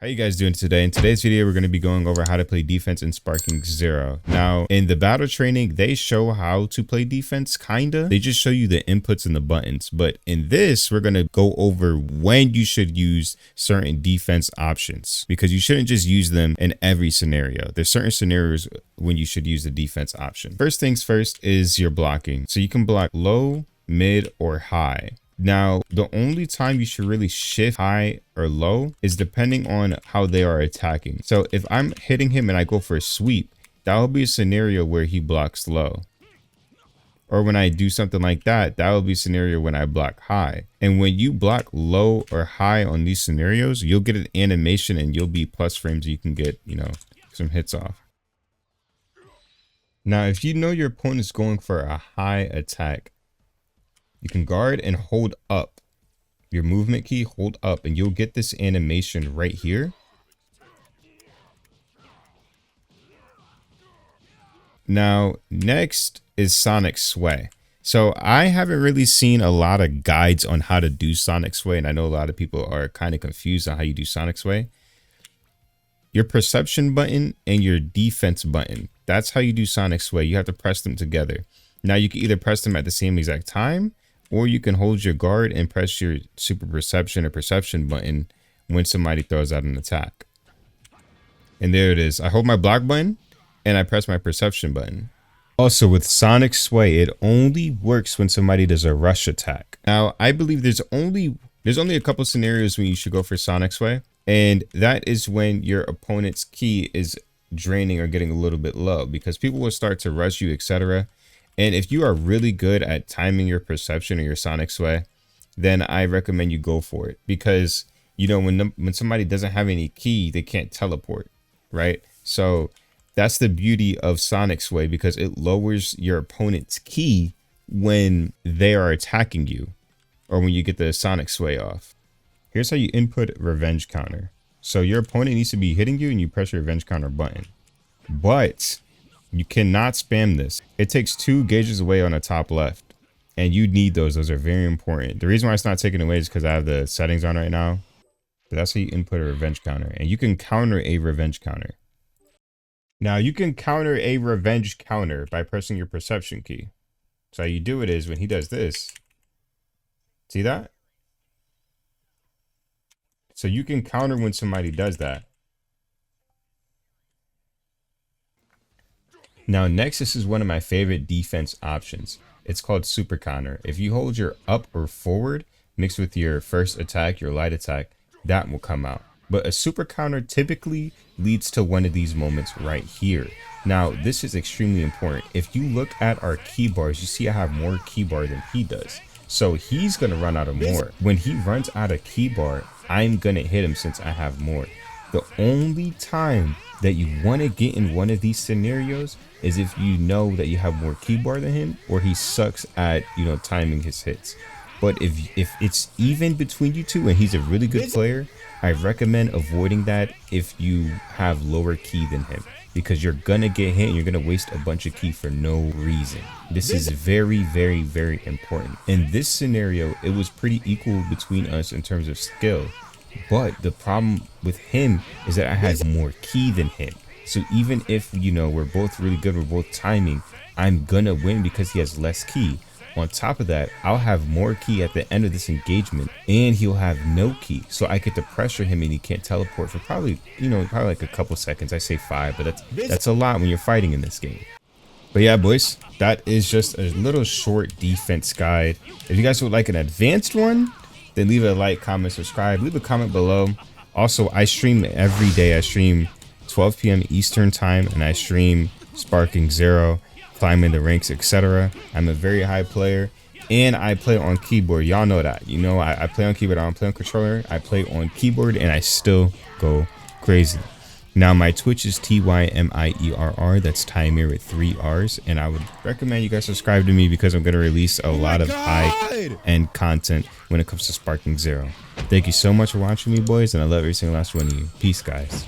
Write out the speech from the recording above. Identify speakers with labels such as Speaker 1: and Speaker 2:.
Speaker 1: How you guys doing today? In today's video, we're going to be going over how to play defense in Sparking Zero. Now, in the battle training, they show how to play defense, kinda. They just show you the inputs and the buttons. But in this, we're going to go over when you should use certain defense options, because you shouldn't just use them in every scenario. There's certain scenarios when you should use the defense option. First things first is your blocking. So you can block low, mid, or high. Now, the only time you should really shift high or low is depending on how they are attacking. So if I'm hitting him and I go for a sweep, that will be a scenario where he blocks low. Or when I do something like that, that will be a scenario when I block high. And when you block low or high on these scenarios, you'll get an animation and you'll be plus frames. You can get, some hits off. Now, if you know your opponent's going for a high attack, you can guard and hold up your movement key, hold up, and you'll get this animation right here. Now, next is Sonic Sway. So I haven't really seen a lot of guides on how to do Sonic Sway, and I know a lot of people are kind of confused on how you do Sonic Sway. Your perception button and your defense button, that's how you do Sonic Sway. You have to press them together. Now, you can either press them at the same exact time, or you can hold your guard and press your super perception or perception button when somebody throws out an attack. And there it is. I hold my block button and I press my perception button. Also, with Sonic Sway, it only works when somebody does a rush attack. Now, I believe there's only a couple scenarios when you should go for Sonic Sway, and that is when your opponent's key is draining or getting a little bit low, because people will start to rush you, etc. And if you are really good at timing your perception or your Sonic Sway, then I recommend you go for it, because when somebody doesn't have any key, they can't teleport, right? So that's the beauty of Sonic Sway, because it lowers your opponent's key when they are attacking you or when you get the Sonic Sway off. Here's how you input revenge counter. So your opponent needs to be hitting you and you press your revenge counter button, but you cannot spam this. It takes 2 gauges away on the top left, and you need those. Those are very important. The reason why it's not taken away is because I have the settings on right now. But that's how you input a revenge counter, and you can counter a revenge counter. Now, you can counter a revenge counter by pressing your perception key. So how you do it is when he does this. See that? So you can counter when somebody does that. Now, next, this is one of my favorite defense options. It's called super counter. If you hold your up or forward mixed with your first attack, your light attack, that will come out. But a super counter typically leads to one of these moments right here. Now, this is extremely important. If you look at our key bars, you see I have more key bar than he does. So he's going to run out of more. When he runs out of key bar, I'm going to hit him since I have more. The only time that you want to get in one of these scenarios is if you know that you have more key bar than him, or he sucks at, timing his hits. But if it's even between you two and he's a really good player, I recommend avoiding that if you have lower key than him, because you're gonna get hit and you're gonna waste a bunch of key for no reason. This is very, very, very important. In this scenario, it was pretty equal between us in terms of skill. But the problem with him is that I had more key than him. So even if, we're both really good, we're both timing, I'm gonna win because he has less key. On top of that, I'll have more key at the end of this engagement, and he'll have no key. So I get to pressure him and he can't teleport for probably like a couple seconds. I say 5, but that's a lot when you're fighting in this game. But yeah, boys, that is just a little short defense guide. If you guys would like an advanced one, then leave a like, comment, subscribe, leave a comment below. Also, I stream every day. I stream 12 p.m. Eastern time, and I stream Sparking Zero, climbing the ranks, etc. I'm a very high player, and I play on keyboard. Y'all know that. I play on keyboard. I don't play on controller. I play on keyboard, and I still go crazy. Now, my Twitch is Tymierrr. That's Tymierrr with 3 R's. And I would recommend you guys subscribe to me, because I'm going to release a lot of high-end content when it comes to Sparking Zero. Thank you so much for watching me, boys, and I love every single last one of you. Peace, guys.